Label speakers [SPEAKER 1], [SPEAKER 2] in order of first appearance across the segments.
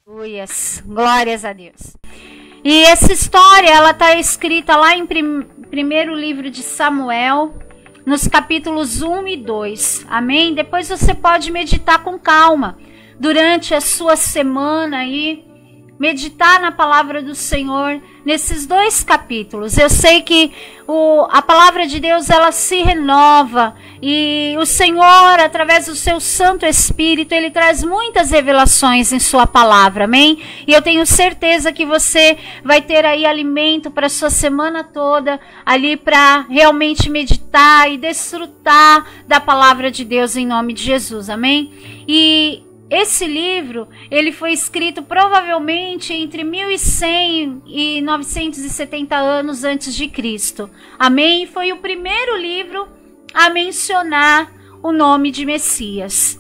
[SPEAKER 1] Aleluias, glórias a Deus. E essa história, ela está escrita lá em primeiro livro de Samuel, nos capítulos 1 e 2. Amém? Depois você pode meditar com calma durante a sua semana aí, meditar na palavra do Senhor nesses dois capítulos. Eu sei que a palavra de Deus, ela se renova e o Senhor, através do seu Santo Espírito, ele traz muitas revelações em sua palavra, amém? E eu tenho certeza que você vai ter aí alimento para sua semana toda, ali para realmente meditar e desfrutar da palavra de Deus em nome de Jesus, amém? E esse livro, ele foi escrito provavelmente entre 1100 e 970 anos antes de Cristo. Amém? Foi o primeiro livro a mencionar o nome de Messias.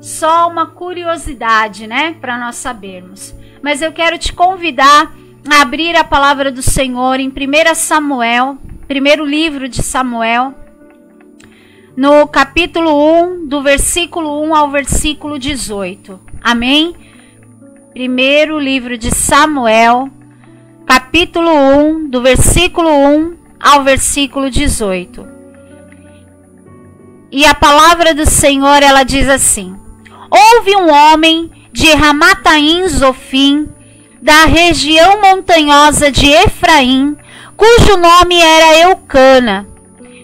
[SPEAKER 1] Só uma curiosidade, né? Para nós sabermos. Mas eu quero te convidar a abrir a palavra do Senhor em 1 Samuel, primeiro livro de Samuel, no capítulo 1, do versículo 1 ao versículo 18. Amém? Primeiro livro de Samuel, capítulo 1, do versículo 1 ao versículo 18. E a palavra do Senhor, ela diz assim: Houve um homem de Ramataim Zofim, da região montanhosa de Efraim, cujo nome era Eucana,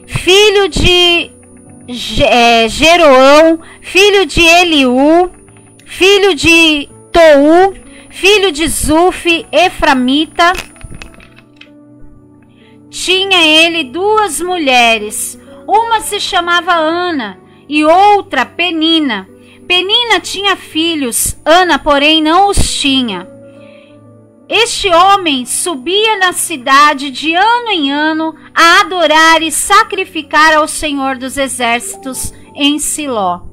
[SPEAKER 1] filho de Jeroão, filho de Eliú, filho de Tou, filho de Zuf, eframita. Tinha ele duas mulheres, uma se chamava Ana e outra Penina. Penina tinha filhos, Ana, porém, não os tinha. Este homem subia na cidade de ano em ano a adorar e sacrificar ao Senhor dos Exércitos em Siló.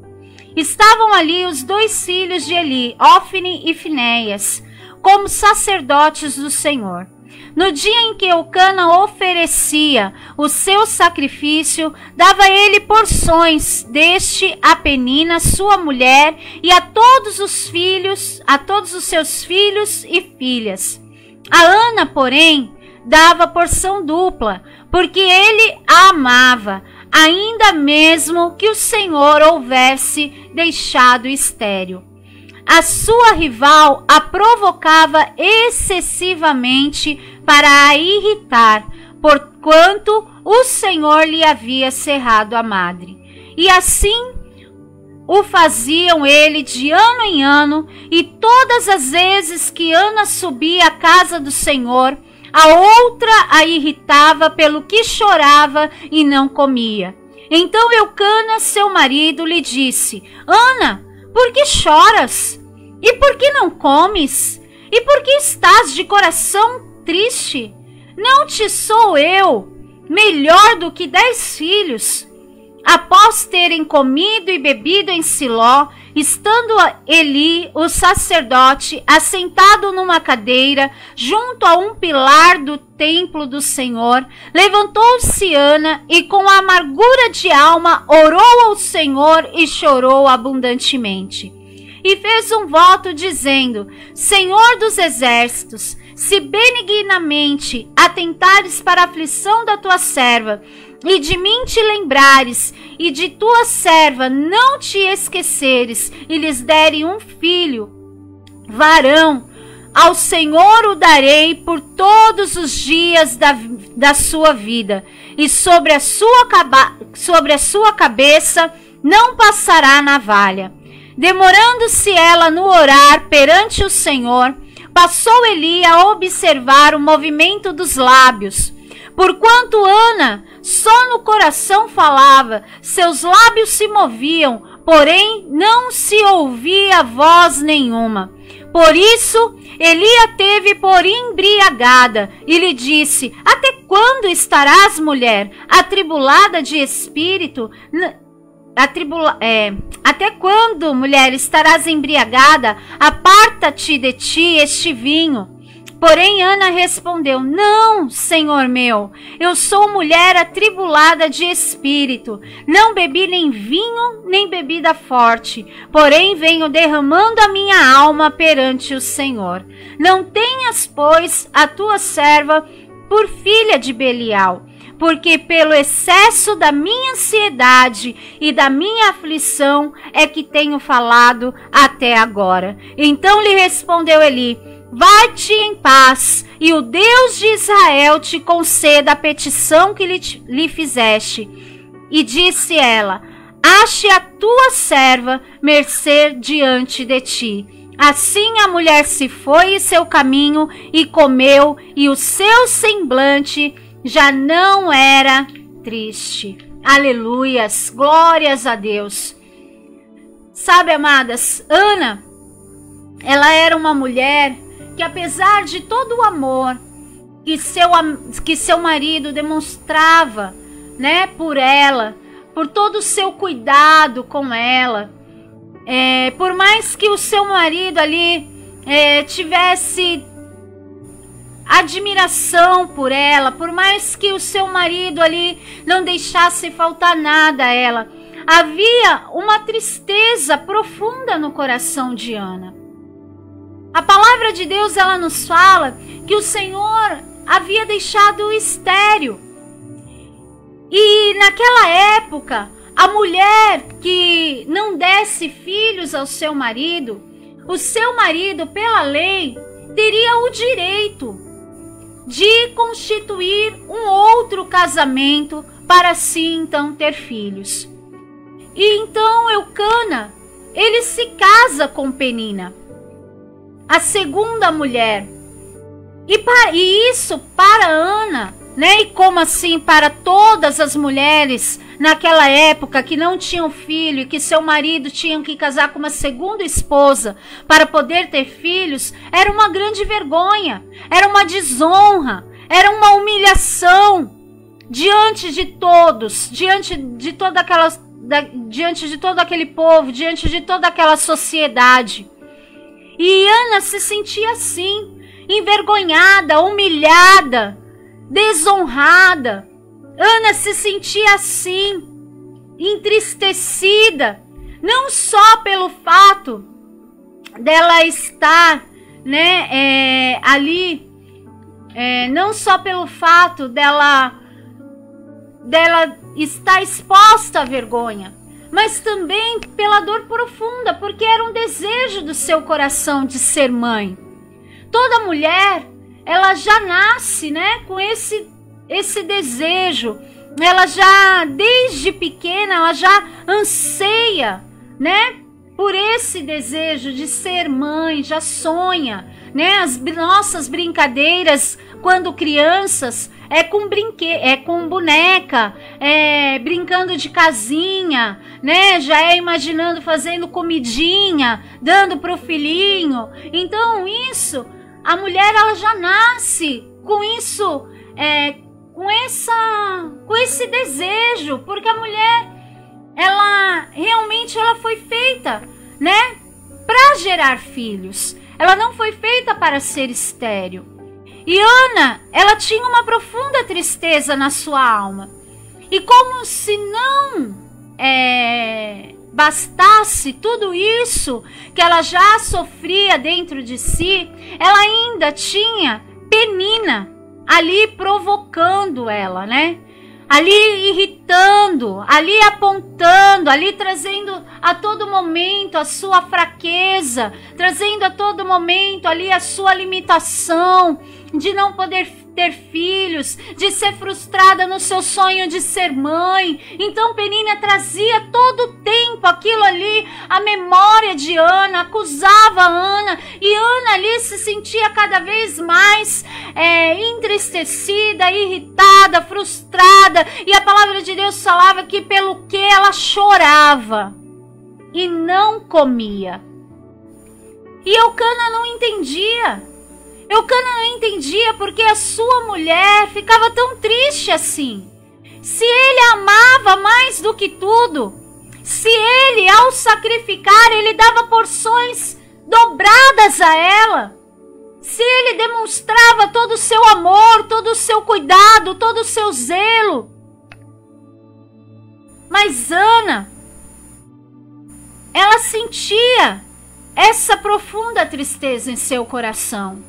[SPEAKER 1] Estavam ali os dois filhos de Eli, Ofni e Finéias, como sacerdotes do Senhor. No dia em que Eucana oferecia o seu sacrifício, dava ele porções deste a Penina, sua mulher, e a todos os seus filhos e filhas. A Ana, porém, dava porção dupla, porque ele a amava, ainda mesmo que o Senhor houvesse deixado estéril. A sua rival a provocava excessivamente para a irritar, porquanto o Senhor lhe havia cerrado a madre. E assim o faziam ele de ano em ano, e todas as vezes que Ana subia à casa do Senhor, a outra a irritava pelo que chorava e não comia. Então Eucana, seu marido, lhe disse: Ana, por que choras? E por que não comes? E por que estás de coração triste? Não te sou eu melhor do que 10 filhos? Após terem comido e bebido em Siló, estando Eli, o sacerdote, assentado numa cadeira, junto a um pilar do templo do Senhor, levantou-se Ana e com amargura de alma orou ao Senhor e chorou abundantemente. E fez um voto dizendo: Senhor dos exércitos, se benignamente atentares para a aflição da tua serva, e de mim te lembrares, e de tua serva não te esqueceres, e lhes derem um filho, varão, ao Senhor o darei por todos os dias da sua vida, e sobre a sua cabeça não passará navalha. Demorando-se ela no orar perante o Senhor, passou Eli a observar o movimento dos lábios. Porquanto Ana só no coração falava, seus lábios se moviam, porém não se ouvia voz nenhuma. Por isso, Eli a teve por embriagada e lhe disse: Até quando estarás, mulher, atribulada de espírito? Até quando, mulher, estarás embriagada? Aparta-te de ti este vinho. Porém, Ana respondeu: não, senhor meu, eu sou mulher atribulada de espírito. Não bebi nem vinho, nem bebida forte. Porém, venho derramando a minha alma perante o Senhor. Não tenhas, pois, a tua serva por filha de Belial, porque pelo excesso da minha ansiedade e da minha aflição é que tenho falado até agora. Então lhe respondeu Eli: vai-te em paz, e o Deus de Israel te conceda a petição que lhe fizeste. E disse ela: ache a tua serva mercê diante de ti. Assim a mulher se foi em seu caminho e comeu, e o seu semblante já não era triste. Aleluias, glórias a Deus. Sabe, amadas, Ana, ela era uma mulher que, apesar de todo o amor que seu marido demonstrava, né, por ela, por todo o seu cuidado com ela, por mais que o seu marido ali tivesse admiração por ela, por mais que o seu marido ali não deixasse faltar nada a ela, havia uma tristeza profunda no coração de Ana. A palavra de Deus, ela nos fala que o Senhor havia deixado estéril. E naquela época, a mulher que não desse filhos ao seu marido, o seu marido, pela lei, teria o direito de constituir um outro casamento para assim então ter filhos. E então Eucana, ele se casa com Penina, a segunda mulher. E isso para Ana, né? E como assim para todas as mulheres naquela época que não tinham filho e que seu marido tinha que casar com uma segunda esposa para poder ter filhos, era uma grande vergonha, era uma desonra, era uma humilhação diante de todos, diante de todo aquele povo, diante de toda aquela sociedade. E Ana se sentia assim, envergonhada, humilhada, desonrada. Ana se sentia assim, entristecida, não só pelo fato dela estar, né, ali, não só pelo fato dela estar exposta à vergonha, mas também pela dor profunda, porque era um desejo do seu coração de ser mãe. Toda mulher, ela já nasce, né, com esse desejo. Ela já, desde pequena, ela já anseia, né, por esse desejo de ser mãe, já sonha, né? As nossas brincadeiras quando crianças com boneca, brincando de casinha, né? Já imaginando fazendo comidinha, dando pro filhinho. Então isso, a mulher, ela já nasce com isso, com esse desejo, porque a mulher, ela realmente foi feita, né, para gerar filhos. Ela não foi feita para ser estéril. E Ana, ela tinha uma profunda tristeza na sua alma. E como se não bastasse tudo isso que ela já sofria dentro de si, ela ainda tinha Penina ali provocando ela, né? Ali irritando, ali apontando, ali trazendo a todo momento a sua fraqueza, trazendo a todo momento ali a sua limitação de não poder ter filhos, de ser frustrada no seu sonho de ser mãe. Então Penina trazia todo o tempo aquilo ali, a memória de Ana, acusava Ana, e Ana ali se sentia cada vez mais entristecida, irritada, frustrada, e a palavra de Deus falava que pelo que ela chorava e não comia. E Eucana não entendia. Eucana não entendia porque a sua mulher ficava tão triste assim. Se ele amava mais do que tudo, se ele, ao sacrificar, ele dava porções dobradas a ela, se se ele demonstrava todo o seu amor, todo o seu cuidado, todo o seu zelo. Mas Ana, ela sentia essa profunda tristeza em seu coração.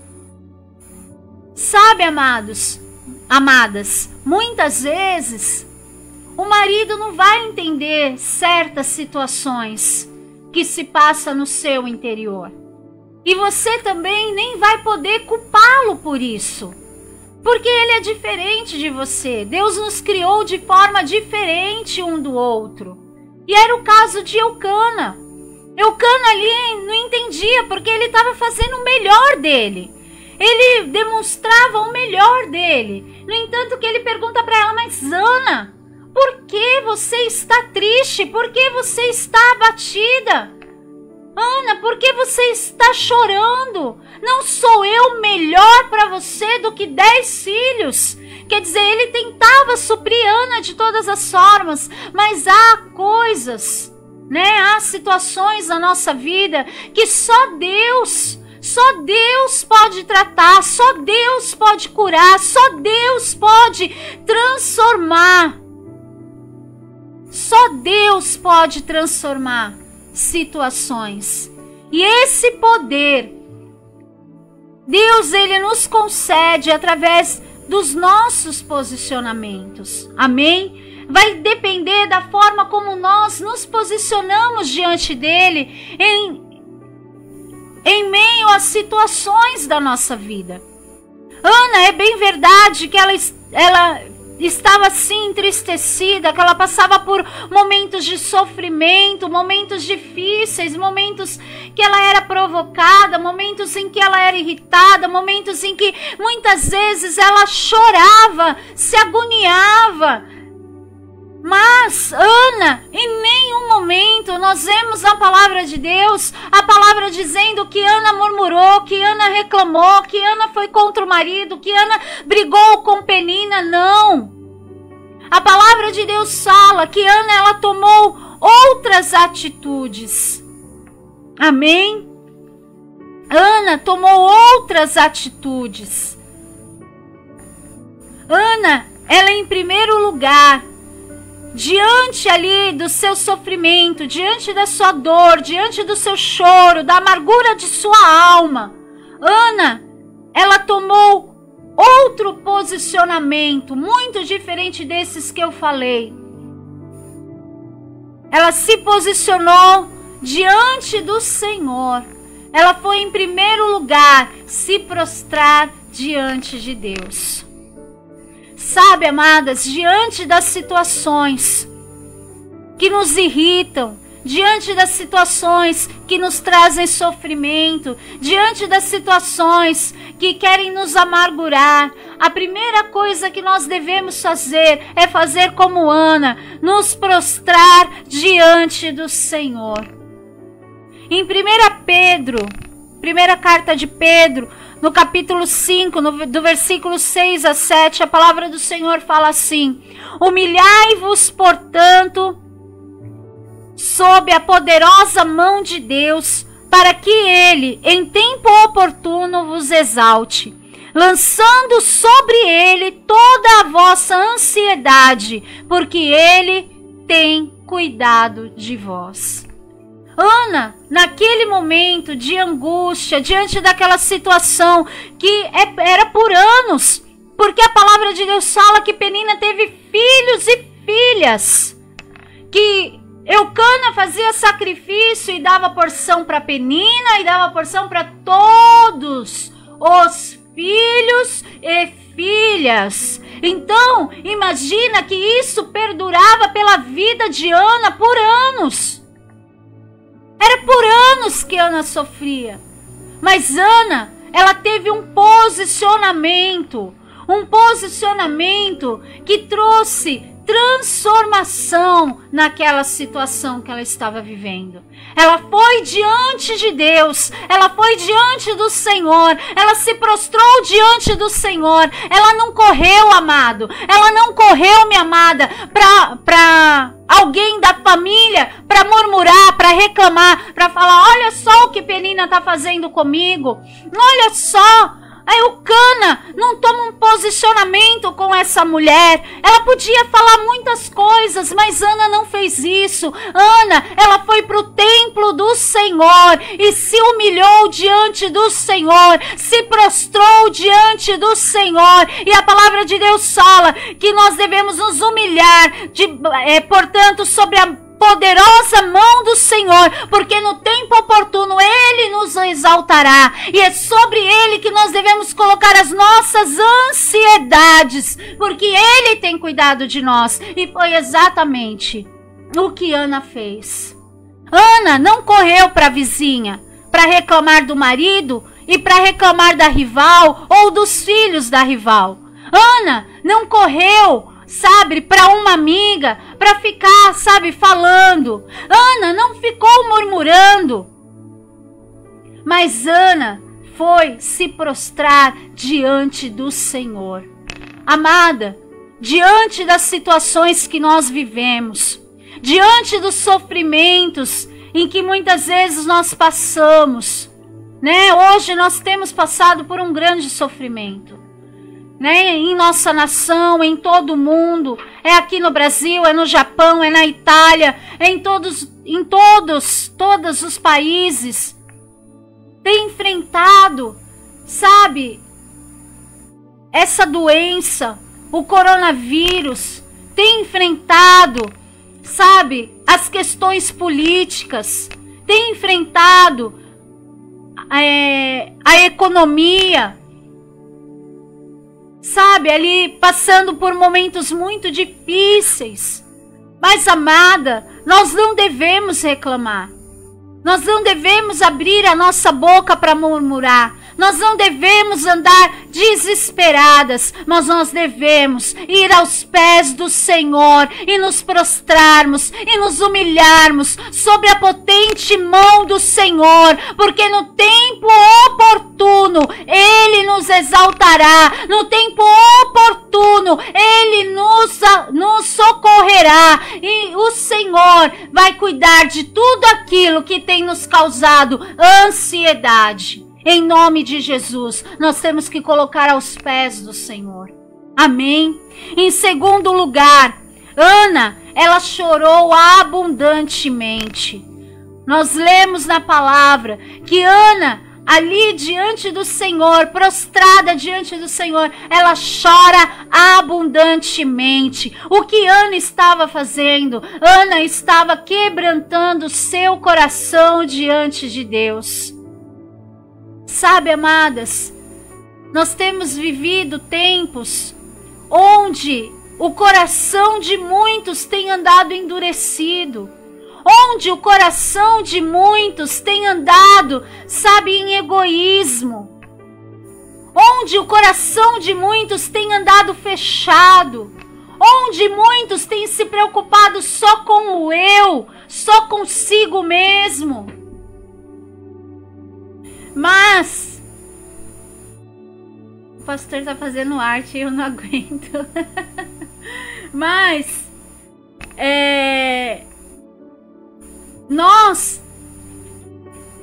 [SPEAKER 1] Sabe, amados, amadas, muitas vezes o marido não vai entender certas situações que se passam no seu interior. E você também nem vai poder culpá-lo por isso, porque ele é diferente de você. Deus nos criou de forma diferente um do outro. E era o caso de Eucana. Eucana ali não entendia, porque ele estava fazendo o melhor dele. Ele demonstrava o melhor dele. No entanto, que ele pergunta para ela: mas Ana, por que você está triste? Por que você está abatida? Ana, por que você está chorando? Não sou eu melhor para você do que 10 filhos? Quer dizer, ele tentava suprir Ana de todas as formas, mas há coisas, há situações na nossa vida que só Deus pode tratar, só Deus pode curar, só Deus pode transformar. Só Deus pode transformar situações. E esse poder, Deus, ele nos concede através dos nossos posicionamentos. Amém? Vai depender da forma como nós nos posicionamos diante dele em meio às situações da nossa vida. Ana, é bem verdade que ela estava assim entristecida, que ela passava por momentos de sofrimento, momentos difíceis, momentos que ela era provocada, momentos em que ela era irritada, momentos em que muitas vezes ela chorava, se agoniava. Mas Ana, em nenhum momento nós vemos na palavra de Deus, a palavra dizendo que Ana murmurou, que Ana reclamou, que Ana foi contra o marido, que Ana brigou com Penina. Não. A palavra de Deus fala que Ana, ela tomou outras atitudes. Amém? Ana tomou outras atitudes. Ana, ela em primeiro lugar, diante ali do seu sofrimento, diante da sua dor, diante do seu choro, da amargura de sua alma, Ana, ela tomou outro posicionamento, muito diferente desses que eu falei. Ela se posicionou diante do Senhor. Ela foi em primeiro lugar se prostrar diante de Deus. Sabe, amadas, diante das situações que nos irritam, diante das situações que nos trazem sofrimento, diante das situações que querem nos amargurar, a primeira coisa que nós devemos fazer é fazer como Ana, nos prostrar diante do Senhor. Em 1 Pedro, primeira carta de Pedro, no capítulo 5, do versículo 6 a 7, a palavra do Senhor fala assim: humilhai-vos, portanto, sob a poderosa mão de Deus, para que ele, em tempo oportuno, vos exalte, lançando sobre ele toda a vossa ansiedade, porque ele tem cuidado de vós. Ana, naquele momento de angústia, diante daquela situação que era por anos, porque a palavra de Deus fala que Penina teve filhos e filhas, que Eucana fazia sacrifício e dava porção para Penina e dava porção para todos os filhos e filhas. Então, imagina que isso perdurava pela vida de Ana por anos. Era por anos que Ana sofria. Mas Ana, ela teve um posicionamento que trouxe transformação naquela situação que ela estava vivendo. Ela foi diante de Deus, ela foi diante do Senhor, ela se prostrou diante do Senhor. Ela não correu, amado, ela não correu, minha amada, para alguém da família, para murmurar, para reclamar, para falar: olha só o que Penina está fazendo comigo, olha só. A Eucana não toma um posicionamento com essa mulher. Ela podia falar muitas coisas, mas Ana não fez isso. Ana, ela foi para o templo do Senhor e se humilhou diante do Senhor, se prostrou diante do Senhor. E a palavra de Deus fala que nós devemos nos humilhar, portanto, sobre a poderosa mão do Senhor, porque no tempo oportuno Ele nos exaltará, e é sobre Ele que nós devemos colocar as nossas ansiedades, porque Ele tem cuidado de nós. E foi exatamente o que Ana fez. Ana não correu para a vizinha para reclamar do marido e para reclamar da rival ou dos filhos da rival. Ana não correu, sabe, para uma amiga, para ficar, sabe, falando. Ana não ficou murmurando. Mas Ana foi se prostrar diante do Senhor. Amada, diante das situações que nós vivemos, diante dos sofrimentos em que muitas vezes nós passamos, né? Hoje nós temos passado por um grande sofrimento, né? Em nossa nação, em todo o mundo, é aqui no Brasil, é no Japão, é na Itália, é em todos os países, tem enfrentado, sabe, essa doença, o coronavírus, tem enfrentado, sabe, as questões políticas, tem enfrentado a economia, sabe, ali passando por momentos muito difíceis. Mas, amada, nós não devemos reclamar. Nós não devemos abrir a nossa boca para murmurar. Nós não devemos andar desesperadas, mas nós devemos ir aos pés do Senhor e nos prostrarmos e nos humilharmos sobre a potente mão do Senhor, porque no tempo oportuno Ele nos exaltará, no tempo oportuno Ele nos socorrerá, e o Senhor vai cuidar de tudo aquilo que tem nos causado ansiedade. Em nome de Jesus, nós temos que colocar aos pés do Senhor. Amém? Em segundo lugar, Ana, ela chorou abundantemente. Nós lemos na palavra que Ana, ali diante do Senhor, prostrada diante do Senhor, ela chora abundantemente. O que Ana estava fazendo? Ana estava quebrantando seu coração diante de Deus. Sabe, amadas, nós temos vivido tempos onde o coração de muitos tem andado endurecido, onde o coração de muitos tem andado, sabe, em egoísmo, onde o coração de muitos tem andado fechado, onde muitos têm se preocupado só com o eu, só consigo mesmo. Mas o pastor está fazendo arte e eu não aguento. Mas nós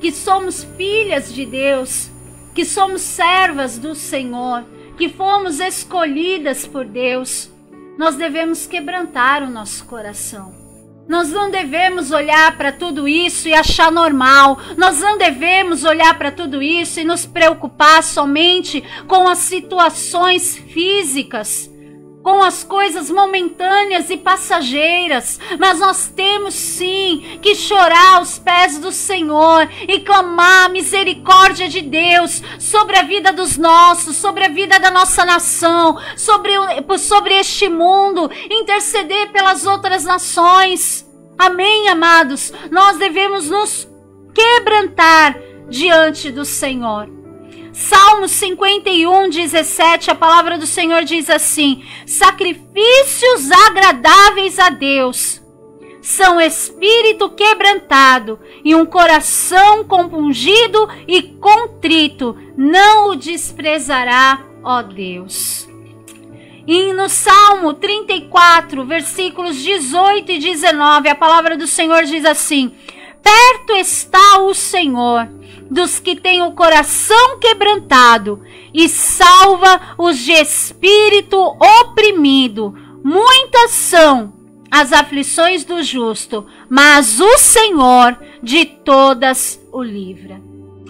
[SPEAKER 1] que somos filhas de Deus, que somos servas do Senhor, que fomos escolhidas por Deus, nós devemos quebrantar o nosso coração. Nós não devemos olhar para tudo isso e achar normal. Nós não devemos olhar para tudo isso e nos preocupar somente com as situações físicas, com as coisas momentâneas e passageiras. Mas nós temos sim que chorar aos pés do Senhor e clamar a misericórdia de Deus sobre a vida dos nossos, sobre a vida da nossa nação, sobre este mundo, interceder pelas outras nações. Amém, amados? Nós devemos nos quebrantar diante do Senhor. Salmo 51, 17, a palavra do Senhor diz assim: sacrifícios agradáveis a Deus são espírito quebrantado e um coração compungido e contrito, não o desprezará, ó Deus. E no Salmo 34, versículos 18 e 19, a palavra do Senhor diz assim: perto está o Senhor dos que têm o coração quebrantado e salva os de espírito oprimido. Muitas são as aflições do justo, mas o Senhor de todas o livra.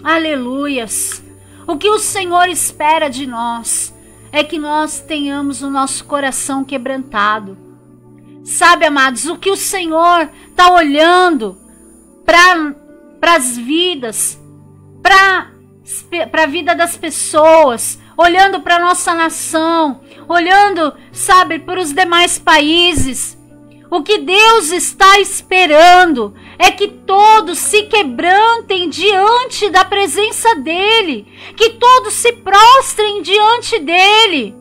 [SPEAKER 1] Aleluias! O que o Senhor espera de nós é que nós tenhamos o nosso coração quebrantado. Sabe, amados, o que o Senhor está olhando para as vidas, para a vida das pessoas, olhando para a nossa nação, olhando, sabe, para os demais países. O que Deus está esperando é que todos se quebrantem diante da presença dEle, que todos se prostrem diante dEle.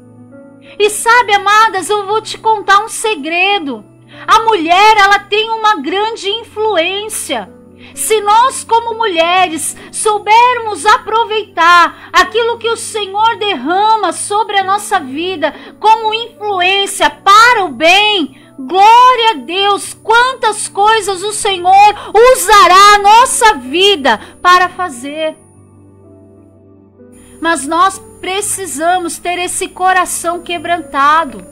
[SPEAKER 1] E sabe, amadas, eu vou te contar um segredo. A mulher, ela tem uma grande influência. Se nós, como mulheres, soubermos aproveitar aquilo que o Senhor derrama sobre a nossa vida como influência para o bem, glória a Deus, quantas coisas o Senhor usará a nossa vida para fazer. Mas nós precisamos ter esse coração quebrantado.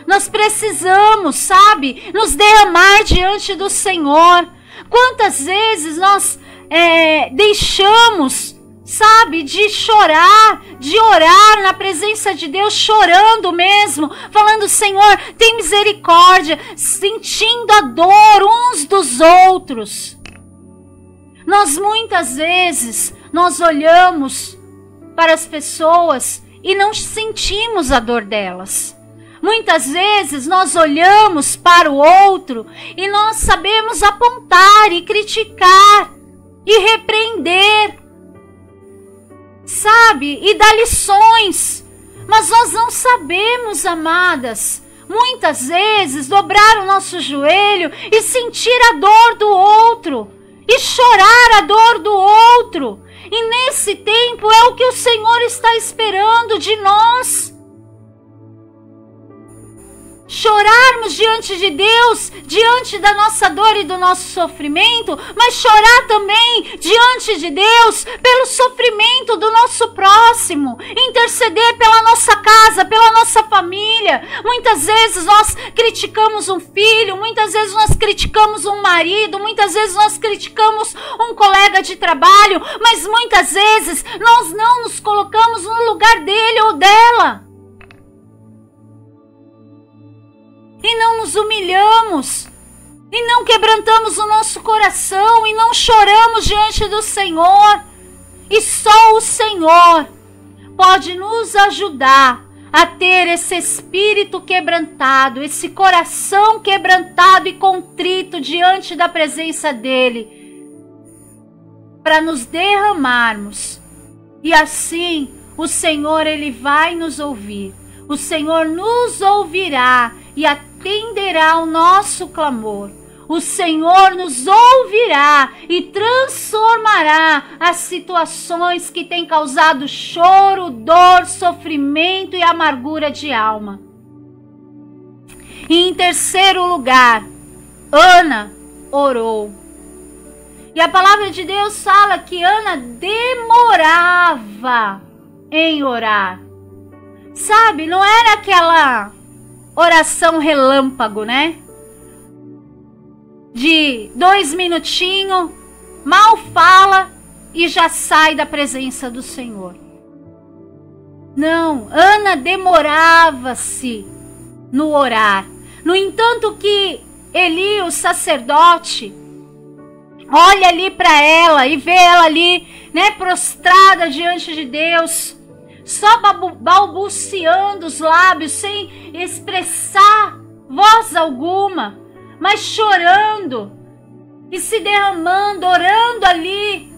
[SPEAKER 1] Nós precisamos, sabe, nos derramar diante do Senhor. Quantas vezes nós deixamos, sabe, de chorar, de orar na presença de Deus, chorando mesmo, falando: Senhor, tem misericórdia, sentindo a dor uns dos outros. Nós muitas vezes, nós olhamos para as pessoas e não sentimos a dor delas. Muitas vezes nós olhamos para o outro e nós sabemos apontar e criticar e repreender, sabe, e dar lições. Mas nós não sabemos, amadas, muitas vezes dobrar o nosso joelho e sentir a dor do outro e chorar a dor do outro. E nesse tempo é o que o Senhor está esperando de nós. Chorarmos diante de Deus, diante da nossa dor e do nosso sofrimento, mas chorar também diante de Deus pelo sofrimento do nosso próximo, interceder pela nossa casa, pela nossa família. Muitas vezes nós criticamos um filho, muitas vezes nós criticamos um marido, muitas vezes nós criticamos um colega de trabalho, mas muitas vezes nós não nos colocamos no lugar dele ou dela. E não nos humilhamos, e não quebrantamos o nosso coração, e não choramos diante do Senhor. E só o Senhor pode nos ajudar a ter esse espírito quebrantado, esse coração quebrantado e contrito diante da presença dEle, para nos derramarmos. E assim o Senhor, Ele vai nos ouvir. O Senhor nos ouvirá e atenderá ao nosso clamor. O Senhor nos ouvirá e transformará as situações que têm causado choro, dor, sofrimento e amargura de alma. E em terceiro lugar, Ana orou. E a palavra de Deus fala que Ana demorava em orar. Sabe, não era aquela oração relâmpago, né? De 2 minutinhos, mal fala e já sai da presença do Senhor. Não, Ana demorava-se no orar. No entanto que Eli, o sacerdote, olha ali para ela e vê ela ali, né, prostrada diante de Deus, só balbuciando os lábios, sem expressar voz alguma, mas chorando e se derramando, orando ali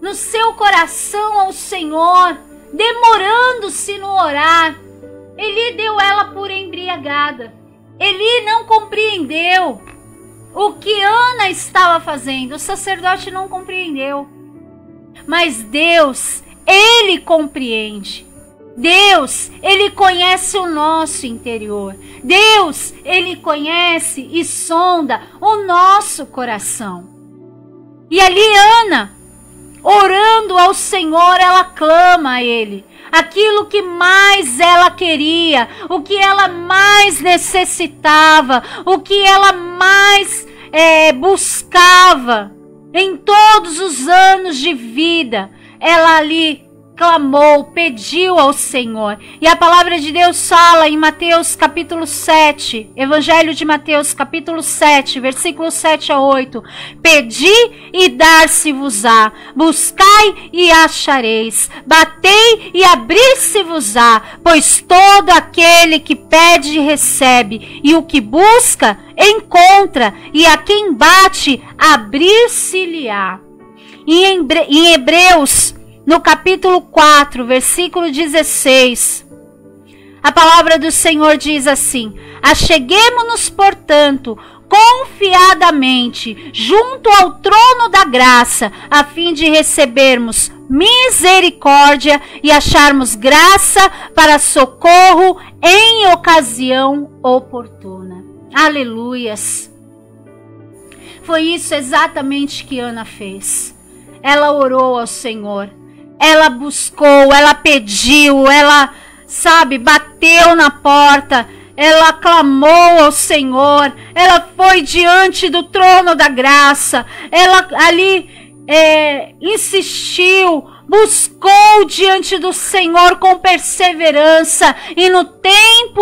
[SPEAKER 1] no seu coração ao Senhor, demorando-se no orar. Eli deu ela por embriagada. Eli não compreendeu o que Ana estava fazendo. O sacerdote não compreendeu. Mas Deus, Ele compreende. Deus, Ele conhece o nosso interior. Deus, Ele conhece e sonda o nosso coração. E ali Ana, orando ao Senhor, ela clama a Ele. Aquilo que mais ela queria, o que ela mais necessitava, o que ela mais buscava em todos os anos de vida, ela ali clamou, pediu ao Senhor. E a palavra de Deus fala em Mateus capítulo 7, Evangelho de Mateus capítulo 7, versículos 7 a 8. Pedi e dar-se-vos-á, buscai e achareis, batei e abrir-se-vos-á, pois todo aquele que pede recebe, e o que busca encontra, e a quem bate abrir-se-lhe-á. Em Hebreus no capítulo 4, versículo 16, a palavra do Senhor diz assim: acheguemo-nos, portanto, confiadamente junto ao trono da graça, a fim de recebermos misericórdia e acharmos graça para socorro em ocasião oportuna. Aleluias! Foi isso exatamente que Ana fez. Ela orou ao Senhor. Ela buscou, ela pediu, ela, bateu na porta, ela clamou ao Senhor, ela foi diante do trono da graça, ela ali insistiu, buscou diante do Senhor com perseverança, e no tempo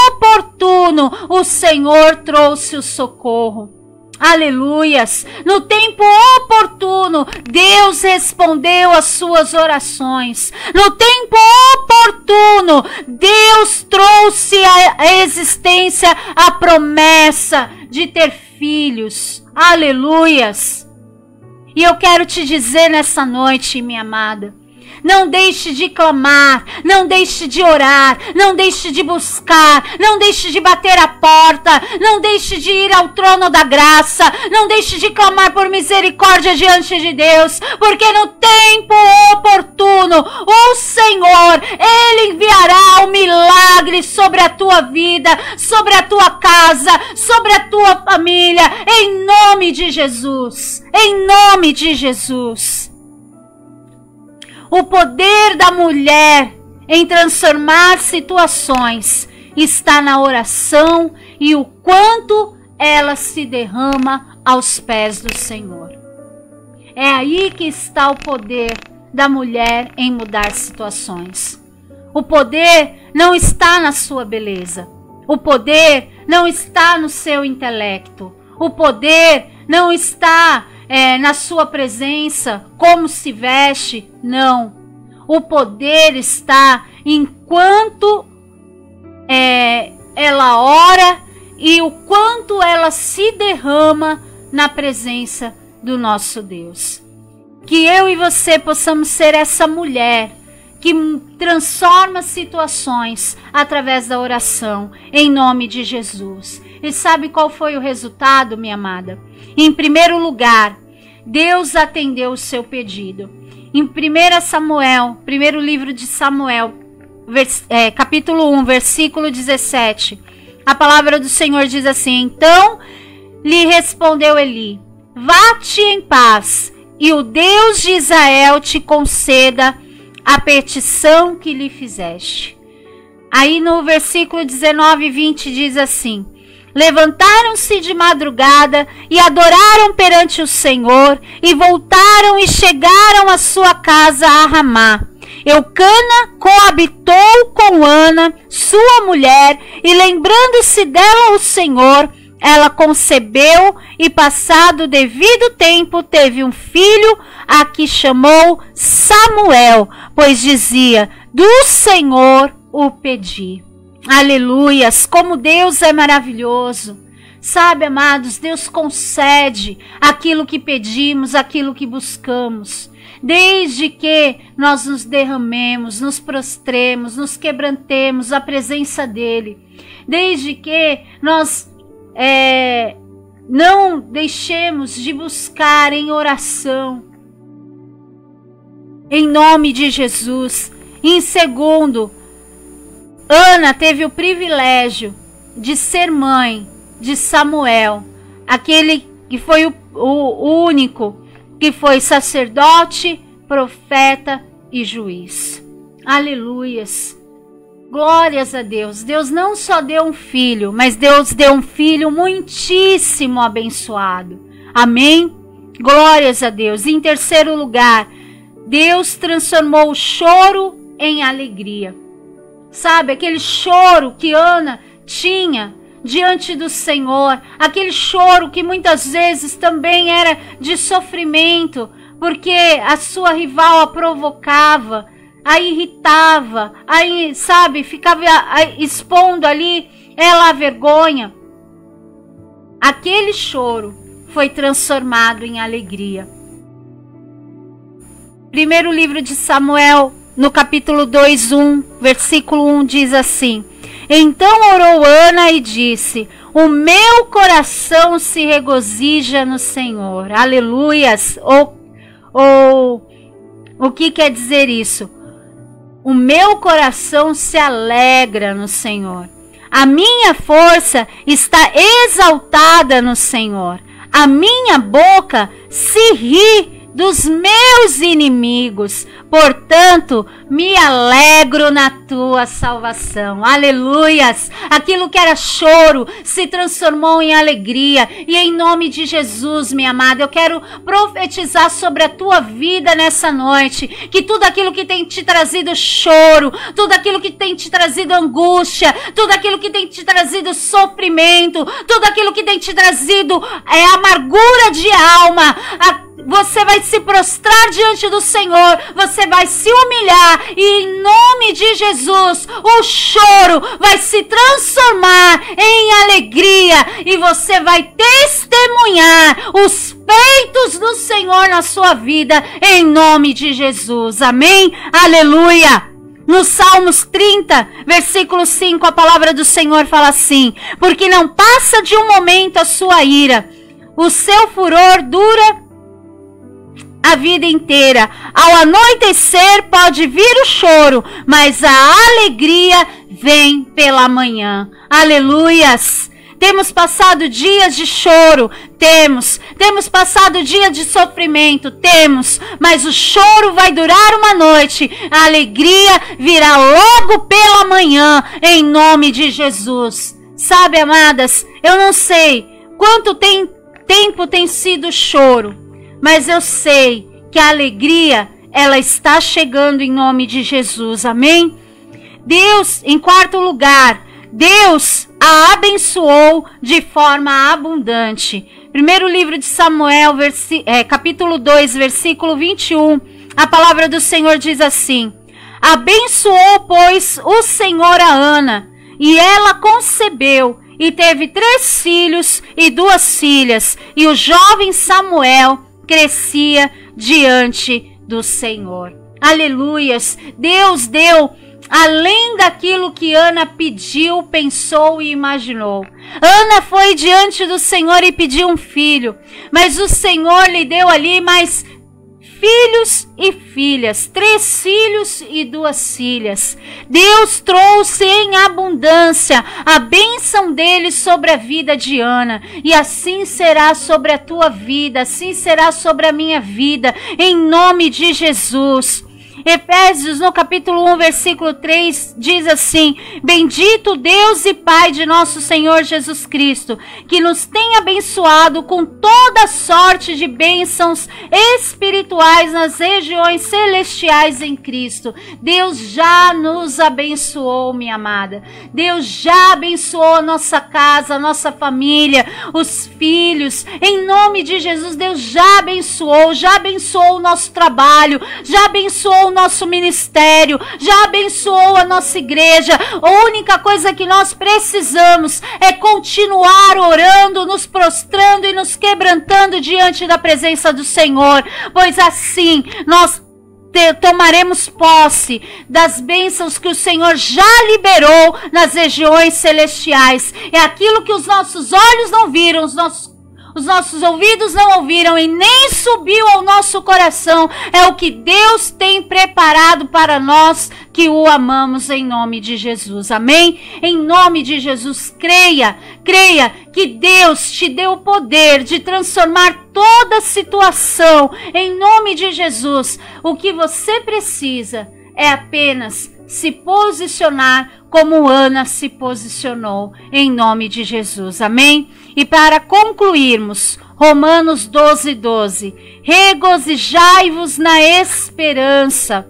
[SPEAKER 1] oportuno o Senhor trouxe o socorro. Aleluias! No tempo oportuno, Deus respondeu às suas orações. No tempo oportuno, Deus trouxe à existência a promessa de ter filhos. Aleluias! E eu quero te dizer nessa noite, minha amada, não deixe de clamar, não deixe de orar, não deixe de buscar, não deixe de bater a porta, não deixe de ir ao trono da graça, não deixe de clamar por misericórdia diante de Deus, porque no tempo oportuno, o Senhor, Ele enviará um milagre sobre a tua vida, sobre a tua casa, sobre a tua família, em nome de Jesus, em nome de Jesus. O poder da mulher em transformar situações está na oração e o quanto ela se derrama aos pés do Senhor. É aí que está o poder da mulher em mudar situações. O poder não está na sua beleza. O poder não está no seu intelecto. O poder não está na sua presença, como se veste. Não. O poder está enquanto ela ora e o quanto ela se derrama na presença do nosso Deus. Que eu e você possamos ser essa mulher que transforma situações através da oração, em nome de Jesus. E sabe qual foi o resultado, minha amada? Em primeiro lugar, Deus atendeu o seu pedido. Em 1 Samuel, primeiro livro de Samuel, capítulo 1, versículo 17, a palavra do Senhor diz assim: então lhe respondeu Eli: vá-te em paz, e o Deus de Israel te conceda a petição que lhe fizeste. Aí no versículo 19 e 20 diz assim: levantaram-se de madrugada e adoraram perante o Senhor, e voltaram e chegaram à sua casa a Ramá. Eucana coabitou com Ana, sua mulher, e lembrando-se dela o Senhor, ela concebeu e, passado o devido tempo, teve um filho, a que chamou Samuel, pois dizia: do Senhor o pedi. Aleluias, como Deus é maravilhoso. Sabe, amados, Deus concede aquilo que pedimos, aquilo que buscamos. desde que nós nos derramemos, nos prostremos, nos quebrantemos à presença dele, desde que nós não deixemos de buscar em oração, em nome de Jesus. E em segundo, Ana teve o privilégio de ser mãe de Samuel, aquele que foi o único que foi sacerdote, profeta e juiz. Aleluias! Glórias a Deus. Deus não só deu um filho, mas Deus deu um filho muitíssimo abençoado. Amém? Glórias a Deus. Em terceiro lugar, Deus transformou o choro em alegria. Sabe, aquele choro que Ana tinha diante do Senhor, aquele choro que muitas vezes também era de sofrimento, porque a sua rival a provocava, a irritava, aí, sabe, ficava expondo ali ela a vergonha. Aquele choro foi transformado em alegria. Primeiro livro de Samuel, no capítulo 2:1, versículo 1, diz assim: Então orou Ana e disse: O meu coração se regozija no Senhor. Aleluias! O que quer dizer isso? O meu coração se alegra no Senhor. A minha força está exaltada no Senhor. A minha boca se ri dos meus inimigos. Portanto, me alegro na tua salvação. Aleluias! Aquilo que era choro se transformou em alegria. E em nome de Jesus, minha amada, eu quero profetizar sobre a tua vida nessa noite, que tudo aquilo que tem te trazido choro, tudo aquilo que tem te trazido angústia, tudo aquilo que tem te trazido sofrimento, tudo aquilo que tem te trazido amargura de alma, você vai se prostrar diante do Senhor, você vai se humilhar e em nome de Jesus o choro vai se transformar em alegria e você vai testemunhar os feitos do Senhor na sua vida em nome de Jesus. Amém? Aleluia! No Salmos 30, versículo 5, a palavra do Senhor fala assim: Porque não passa de um momento a sua ira, o seu furor dura a vida inteira. Ao anoitecer pode vir o choro, mas a alegria vem pela manhã. Aleluias! Temos passado dias de choro, temos passado dias de sofrimento, mas o choro vai durar uma noite, a alegria virá logo pela manhã, em nome de Jesus. Sabe, amadas, eu não sei quanto tempo tem sido o choro, mas eu sei que a alegria, ela está chegando em nome de Jesus. Amém? Deus, em quarto lugar, Deus a abençoou de forma abundante. Primeiro livro de Samuel, capítulo 2, versículo 21, a palavra do Senhor diz assim: Abençoou, pois, o Senhor a Ana, e ela concebeu, e teve 3 filhos e 2 filhas, e o jovem Samuel crescia diante do Senhor. Aleluias! Deus deu além daquilo que Ana pediu, pensou e imaginou. Ana foi diante do Senhor e pediu um filho, mas o Senhor lhe deu ali mais filhos e filhas, 3 filhos e 2 filhas. Deus trouxe em abundância a bênção dele sobre a vida de Ana, e assim será sobre a tua vida, assim será sobre a minha vida, em nome de Jesus. Efésios, no capítulo 1, versículo 3, diz assim: Bendito Deus e Pai de nosso Senhor Jesus Cristo, que nos tem abençoado com toda sorte de bênçãos espirituais nas regiões celestiais em Cristo. Deus já nos abençoou, minha amada. Deus já abençoou a nossa casa, a nossa família, os filhos. Em nome de Jesus, Deus já abençoou o nosso trabalho, já abençoou o nosso ministério, já abençoou a nossa igreja. A única coisa que nós precisamos é continuar orando, nos prostrando e nos quebrantando diante da presença do Senhor, pois assim nós tomaremos posse das bênçãos que o Senhor já liberou nas regiões celestiais. É aquilo que os nossos olhos não viram, os nossos ouvidos não ouviram e nem subiu ao nosso coração. É o que Deus tem preparado para nós que o amamos, em nome de Jesus. Amém? Em nome de Jesus, creia que Deus te deu o poder de transformar toda situação. Em nome de Jesus, o que você precisa é apenas se posicionar como Ana se posicionou, em nome de Jesus. Amém? E para concluirmos, Romanos 12:12, regozijai-vos na esperança,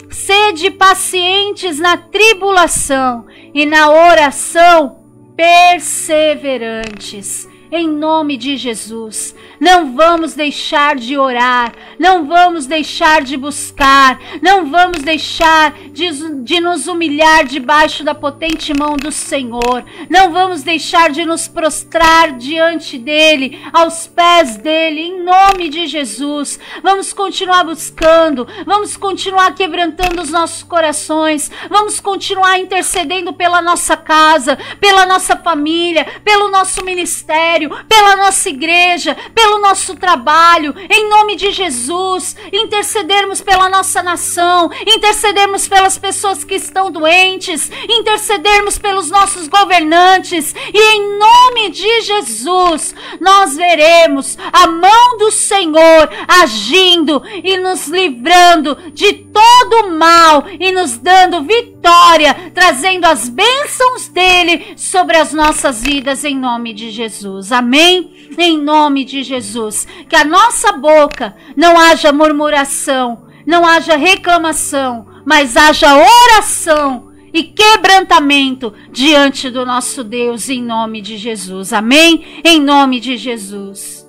[SPEAKER 1] sede pacientes na tribulação e na oração perseverantes. Em nome de Jesus, não vamos deixar de orar, não vamos deixar de buscar, não vamos deixar de nos humilhar debaixo da potente mão do Senhor, não vamos deixar de nos prostrar diante dEle, aos pés dEle, em nome de Jesus. Vamos continuar buscando, vamos continuar quebrantando os nossos corações, vamos continuar intercedendo pela nossa casa, pela nossa família, pelo nosso ministério, pela nossa igreja, pelo nosso trabalho, em nome de Jesus, intercedermos pela nossa nação, intercedermos pelas pessoas que estão doentes, intercedermos pelos nossos governantes, e em nome de Jesus, nós veremos a mão do Senhor agindo e nos livrando de todo o mal e nos dando vitória, trazendo as bênçãos dele sobre as nossas vidas, em nome de Jesus. Amém? Em nome de Jesus, que a nossa boca não haja murmuração, não haja reclamação, mas haja oração e quebrantamento diante do nosso Deus, em nome de Jesus. Amém? Em nome de Jesus.